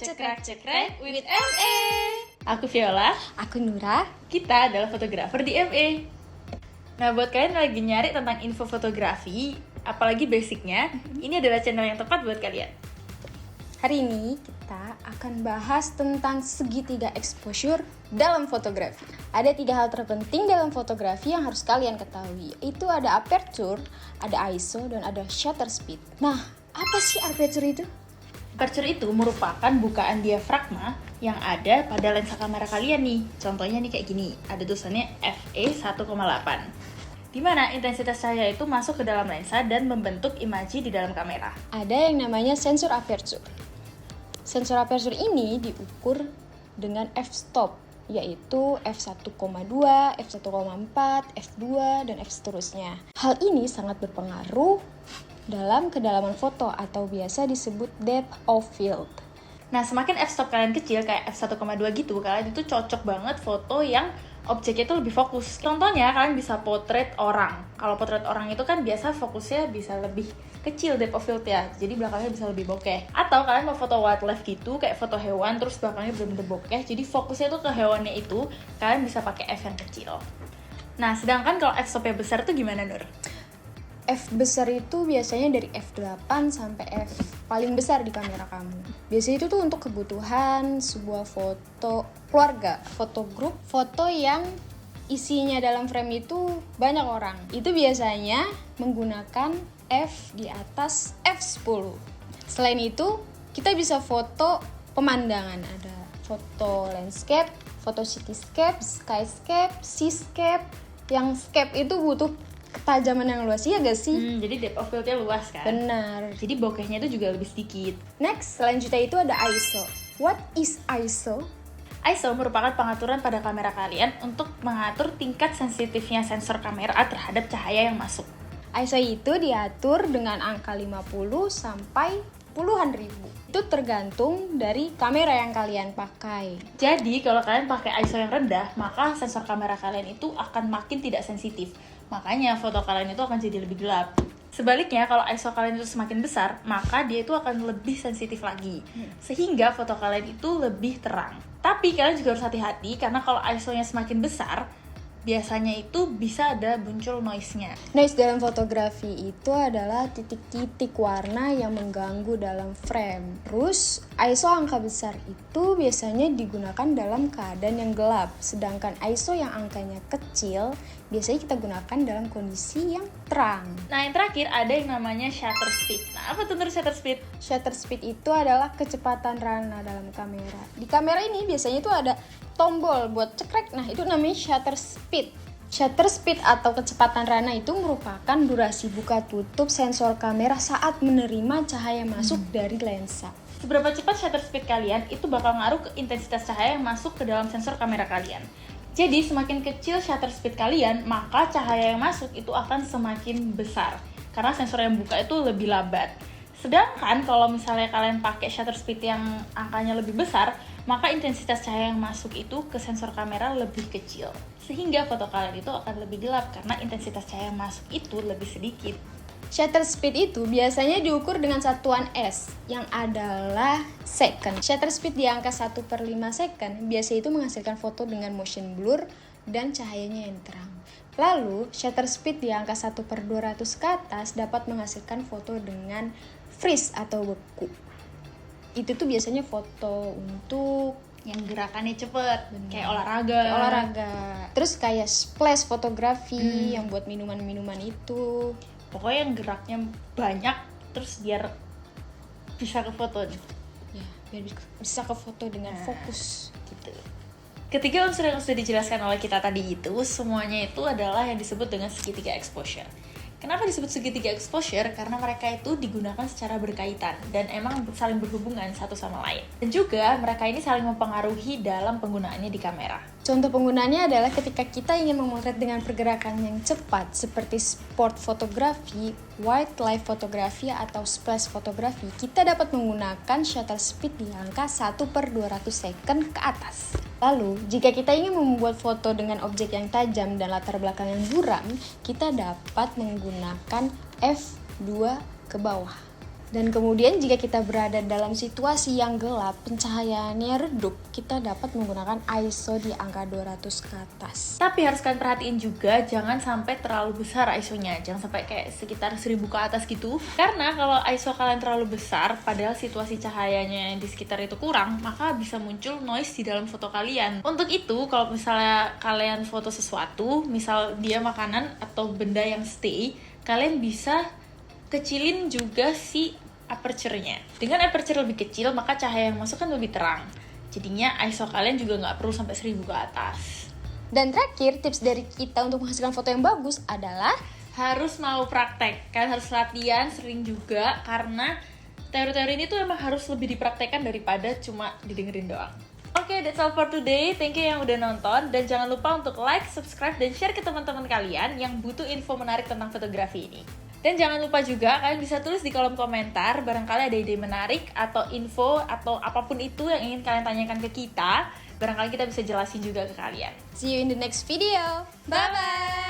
Cekrek with MA. Aku Viola. Aku Nura. Kita adalah fotografer di MA. Nah, buat kalian yang lagi nyari tentang info fotografi, apalagi basicnya, ini adalah channel yang tepat buat kalian. Hari ini kita akan bahas tentang segitiga exposure dalam fotografi. Ada 3 hal terpenting dalam fotografi yang harus kalian ketahui. Itu ada aperture, ada ISO, dan ada shutter speed. Nah, apa sih aperture itu? Aperture itu merupakan bukaan diafragma yang ada pada lensa kamera kalian nih. Contohnya nih kayak gini, ada tulisannya f/1,8. Di mana intensitas cahaya itu masuk ke dalam lensa dan membentuk imaji di dalam kamera. Ada yang namanya sensor aperture. Sensor aperture ini diukur dengan f-stop, yaitu f1,2, f1,4, f2, dan f seterusnya. Hal ini sangat berpengaruh dalam kedalaman foto atau biasa disebut depth of field. Nah, semakin f-stop kalian kecil kayak f1,2 gitu, kalian itu cocok banget foto yang objeknya itu lebih fokus. Contohnya, kalian bisa potret orang. Kalau potret orang itu kan biasa fokusnya bisa lebih kecil depth of field ya, jadi belakangnya bisa lebih bokeh. Atau kalian mau foto wildlife gitu, kayak foto hewan, terus belakangnya bener-bener bokeh, jadi fokusnya tuh ke hewannya itu, kalian bisa pakai f yang kecil. Nah, sedangkan kalau f-stopnya besar tuh gimana, Nur? F besar itu biasanya dari f8 sampai f paling besar di kamera kamu. Biasanya itu tuh untuk kebutuhan sebuah foto keluarga, foto grup, foto yang isinya dalam frame itu banyak orang. Itu biasanya menggunakan f di atas f10. Selain itu, kita bisa foto pemandangan. Ada foto landscape, foto cityscape, skyscape, seascape. Yang scape itu butuh ketajaman yang luas, iya gak sih? Jadi depth of field-nya luas kan? Benar. Jadi bokehnya itu juga lebih sedikit. Next, selanjutnya itu ada ISO. What is ISO? ISO merupakan pengaturan pada kamera kalian untuk mengatur tingkat sensitifnya sensor kamera terhadap cahaya yang masuk. ISO itu diatur dengan angka 50 sampai puluhan ribu. Itu tergantung dari kamera yang kalian pakai. Jadi, kalau kalian pakai ISO yang rendah, maka sensor kamera kalian itu akan makin tidak sensitif. Makanya foto kalian itu akan jadi lebih gelap. Sebaliknya, kalau ISO kalian itu semakin besar, maka dia itu akan lebih sensitif lagi. Sehingga foto kalian itu lebih terang. Tapi kalian juga harus hati-hati, karena kalau ISO-nya semakin besar, biasanya itu bisa ada muncul noise-nya. Noise dalam fotografi itu adalah titik-titik warna yang mengganggu dalam frame. Terus, ISO angka besar itu biasanya digunakan dalam keadaan yang gelap. Sedangkan ISO yang angkanya kecil, biasanya kita gunakan dalam kondisi yang terang. Nah, yang terakhir ada yang namanya shutter speed. Nah, apa tuh shutter speed? Shutter speed itu adalah kecepatan rana dalam kamera. Di kamera ini biasanya itu ada tombol buat cekrek. Nah, itu namanya shutter speed. Shutter speed atau kecepatan rana itu merupakan durasi buka tutup sensor kamera saat menerima cahaya masuk dari lensa. Seberapa cepat shutter speed kalian itu bakal ngaruh ke intensitas cahaya yang masuk ke dalam sensor kamera kalian. Jadi, semakin kecil shutter speed kalian, maka cahaya yang masuk itu akan semakin besar. Karena sensor yang buka itu lebih lambat. Sedangkan kalau misalnya kalian pakai shutter speed yang angkanya lebih besar, maka intensitas cahaya yang masuk itu ke sensor kamera lebih kecil. Sehingga foto kalian itu akan lebih gelap karena intensitas cahaya yang masuk itu lebih sedikit. Shutter speed itu biasanya diukur dengan satuan S, yang adalah second. Shutter speed di angka 1/5 second, biasanya itu menghasilkan foto dengan motion blur dan cahayanya yang terang. Lalu, shutter speed di angka 1/200 ke atas dapat menghasilkan foto dengan freeze atau beku. Itu tuh biasanya foto untuk yang gerakannya cepet, kayak olahraga. Terus kayak splash fotografi yang buat minuman-minuman itu. Pokoknya yang geraknya banyak, terus biar bisa ke foto nih. Ya, biar bisa ke foto dengan fokus gitu. Ketiga unsur yang sudah dijelaskan oleh kita tadi itu, semuanya itu adalah yang disebut dengan segitiga exposure. Kenapa disebut segitiga exposure? Karena mereka itu digunakan secara berkaitan dan emang saling berhubungan satu sama lain. Dan juga mereka ini saling mempengaruhi dalam penggunaannya di kamera. Contoh penggunaannya adalah ketika kita ingin memotret dengan pergerakan yang cepat seperti sport fotografi, wildlife fotografi, atau splash fotografi, kita dapat menggunakan shutter speed di angka 1/200 second ke atas. Lalu, jika kita ingin membuat foto dengan objek yang tajam dan latar belakang yang buram, kita dapat menggunakan f2 ke bawah. Dan kemudian jika kita berada dalam situasi yang gelap, pencahayaannya redup, kita dapat menggunakan ISO di angka 200 ke atas. Tapi harus kalian perhatiin juga, jangan sampai terlalu besar ISO-nya. Jangan sampai kayak sekitar 1000 ke atas gitu. Karena kalau ISO kalian terlalu besar, padahal situasi cahayanya di sekitar itu kurang, maka bisa muncul noise di dalam foto kalian. Untuk itu, kalau misalnya kalian foto sesuatu, misal dia makanan atau benda yang stay, kalian bisa kecilin juga si aperture-nya. Dengan aperture lebih kecil, maka cahaya yang masuk kan lebih terang. Jadinya ISO kalian juga nggak perlu sampai 1000 ke atas. Dan terakhir, tips dari kita untuk menghasilkan foto yang bagus adalah harus mau praktek. Kalian harus latihan sering juga, karena teori-teori ini tuh emang harus lebih dipraktekkan daripada cuma didengerin doang. Oke, that's all for today. Thank you yang udah nonton. Dan jangan lupa untuk like, subscribe, dan share ke teman-teman kalian yang butuh info menarik tentang fotografi ini. Dan jangan lupa juga kalian bisa tulis di kolom komentar barangkali ada ide menarik atau info atau apapun itu yang ingin kalian tanyakan ke kita. Barangkali kita bisa jelasin juga ke kalian. see you in the next video. Bye-bye!